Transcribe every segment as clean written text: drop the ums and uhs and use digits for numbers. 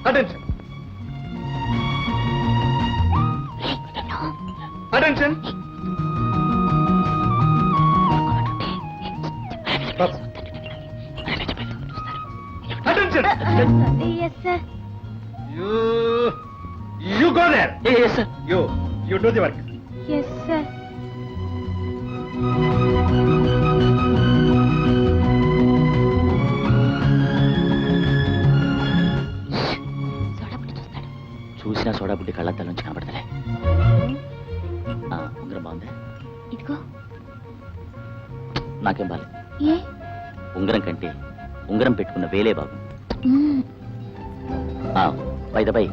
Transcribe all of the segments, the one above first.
Attention attention. Attention. You go there. Yes, sir. You do the work. Yes, sir. చూసినా soda బుడ్డి కళ్ళద్దాల నుంచి కనబడతలే. ఉంగరం బాగుందా? ఇదిగో. నాకేం బాలేదు. ఏ ఉంగరం కంటే ఉంగరం పెట్టుకున్న వేలే బాగు. పై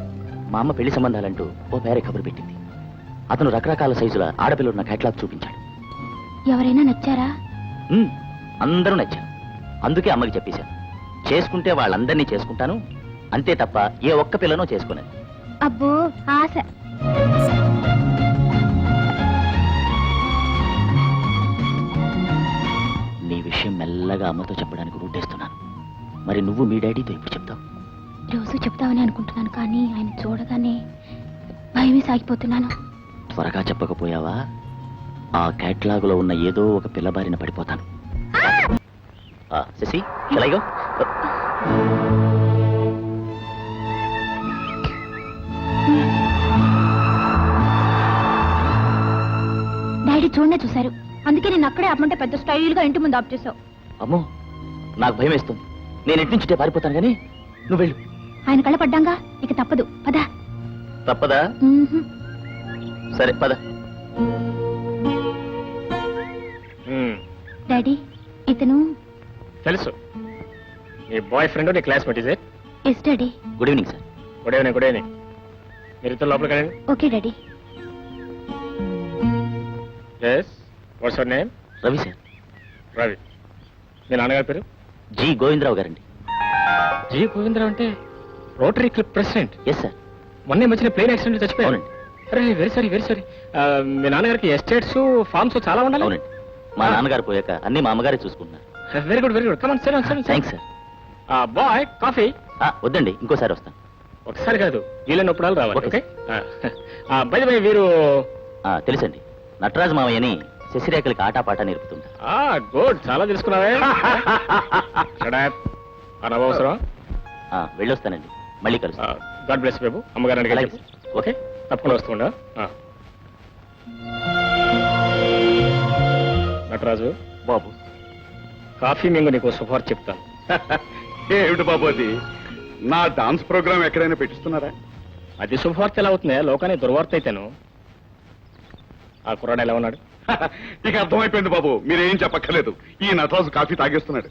మా అమ్మ పెళ్లి సంబంధాలంటూ ఓ పేరే కబురు పెట్టింది. అతను రకరకాల సైజుల ఆడపిల్లలు నా కేటలాగ్ చూపించాడు. ఎవరైనా నచ్చారా? అందరూ నచ్చారు. అందుకే అమ్మకి చెప్పేశాను, చేసుకుంటే వాళ్ళందరినీ చేసుకుంటాను, అంతే తప్ప ఏ ఒక్క పిల్లనో చేసుకునేది. అబ్బో ఆశ. నీ విషయం మెల్లగా అమ్మతో చెప్పడానికి రూటేస్తున్నాను. మరి నువ్వు మీ డాడీతో ఇప్పుడు చెప్తావు? రోజు చెప్తామని అనుకుంటున్నాను, కానీ ఆయన చూడగానే భయమే సాగిపోతున్నాను. త్వరగా చెప్పకపోయావా ఆ కేటలాగులో ఉన్న ఏదో ఒక పిల్లబారిన పడిపోతాను. శశి ఎలాగో డాడీ చూడనే చూశారు, అందుకే నేను అక్కడే ఆపమంటే పెద్ద స్టైల్ గా ఇంటి ముందు ఆప్ చేసావు. అమ్మో నాకు భయం వేస్తుంది. నేను ఇంటి నుంచి పారిపోతాను, కానీ నువ్వు వెళ్ళు. ఆయన కళ్ళ పడ్డాగా ఇక తప్పదు, పద. తప్పదా? సరే పద. డాడీ ఇతను తెలుసు, నీ బాయ్ ఫ్రెండ్, నీ classmate. Is it? Yes daddy. Good evening sir. Good evening. Good evening. మీరు ఇద్దరు లోపలికి వెళ్ళండి. Okay daddy. Yes, what's your name? Ravi sir. Ravi. మీ నాన్నగారి పేరు? జి గోవిందరావు గారండి. జి గోవిందరావు అంటే Rotary club president? Yes sir. మొన్నే మధ్యన ప్లేన్ యాక్సిడెంట్ చచ్చిపోయారు. అవునండి. అరే వెరీ సారీ, వెరీ సారీ. మీ నాన్నగారికి ఎస్టేట్స్, ఫార్మ్స్ చాలా ఉండాలి. అవునండి. మా నాన్నగారు పోయాక అన్ని మా అమ్మగారే చూసుకుంటున్నారు. Very good, very good. Come on sir. Thanks sir. Bye coffee? వద్దండి, ఇంకోసారి వస్తాను. ఒకసారి కాదు, వీలైనప్పుడు రావాలి. ఓకే. బై ది వే, వీరు తెలుసండి, నటరాజు మామయ్యని శశిరేఖలకి ఆటాపాట నేర్పుతుంటారు. గుడ్, చాలా తెలుసుకున్నావే. అనవసరం. వెళ్ళొస్తానండి, మళ్ళీ కలుస్తాను. గాడ్ బ్లెస్ బాబు. అమ్మగారు అడిగారు. ఓకే, తప్పకుండా వస్తుండా. నటరాజు బాబు, కాఫీ మింగు నీకు శుభార్త చెప్తాను. ఏమిటి బాబు అది? నా డాన్స్ ప్రోగ్రామ్ ఎక్కడైనా పెట్టిస్తున్నారా? అది శుభవార్త ఎలా అవుతుందా? లోకానికి దుర్వార్త అయితేను. ఆ కుర్రాడు ఎలా ఉన్నాడు? ఇక అర్థమైపోయింది బాబు, మీరేం చెప్పక్కర్లేదు. ఈ నటరాజు కాఫీ తాగేస్తున్నాడు.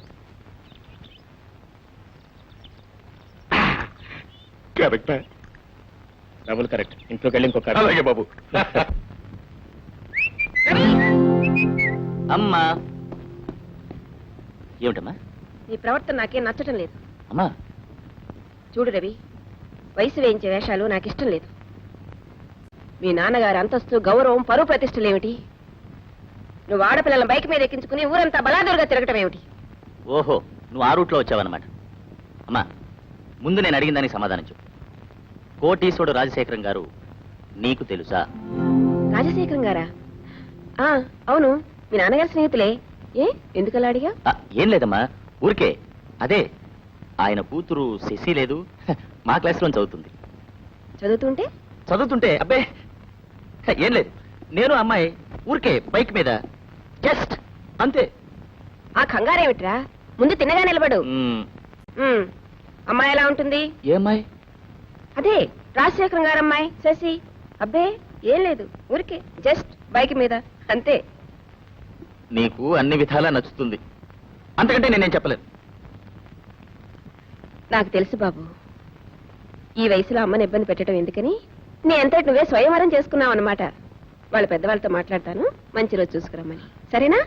కరెక్టా? Double correct. ఇంట్లోకి వెళ్ళి ఇంకొక. అలాగే బాబు. అమ్మా. ఏమిటమ్మా? నీ ప్రవర్తన నాకేం నచ్చటం లేదు. అమ్మా చూడు రవి, వయసు వేయించే వేషాలు నాకు ఇష్టం లేదు. మీ నాన్నగారి అంతస్తు, గౌరవం, పరువు ప్రతిష్టలేమిటి? నువ్వు ఆడపిల్లల బైక్ మీద ఎక్కించుకుని ఊరంతా బలాదూరుగా తిరగటం ఏమిటి? ఓహో, నువ్వు ఆ రూట్లో వచ్చావన్నమాట. అమ్మా, ముందు నేను అడిగిన దానికి సమాధానం చెప్పు. కోటీశ్వరుడు రాజశేఖరం గారు నీకు తెలుసా? రాజశేఖరం గారా? అవును, మీ నాన్నగారి స్నేహితులే. ఎందుకలా అడిగా? ఏం లేదమ్మా, ఊరికే. అదే, ఆయన కూతురు శశి లేదు, మా క్లాస్లో చదువుతుంది. చదువుతుంటే అబ్బే ఏం లేదు, నేను అమ్మాయి ఊరికే బైక్ మీద జస్ట్ అంతే. ఆ కంగారేమిట్రా? ముందు తిన్నగా నిలబడు. అమ్మాయి ఎలా ఉంటుంది? ఏ అమ్మాయి? అదే రాజశేఖరం గారు అమ్మాయి శశి. అబ్బే ఏం లేదు, ఊరికే జస్ట్ బైక్ మీద అంతే. నీకు అన్ని విధాలా నచ్చుతుంది, అంతకంటే నేనేం చెప్పలేదు. నాకు తెలుసు బాబు, ఈ వయసులో అమ్మని ఇబ్బంది పెట్టడం ఎందుకని నీ అంతటి నువ్వే స్వయంవరం చేసుకున్నావు అన్నమాట. వాళ్ళ పెద్దవాళ్ళతో మాట్లాడతాను, మంచి రోజు చూసుకురమ్మని. సరేనా?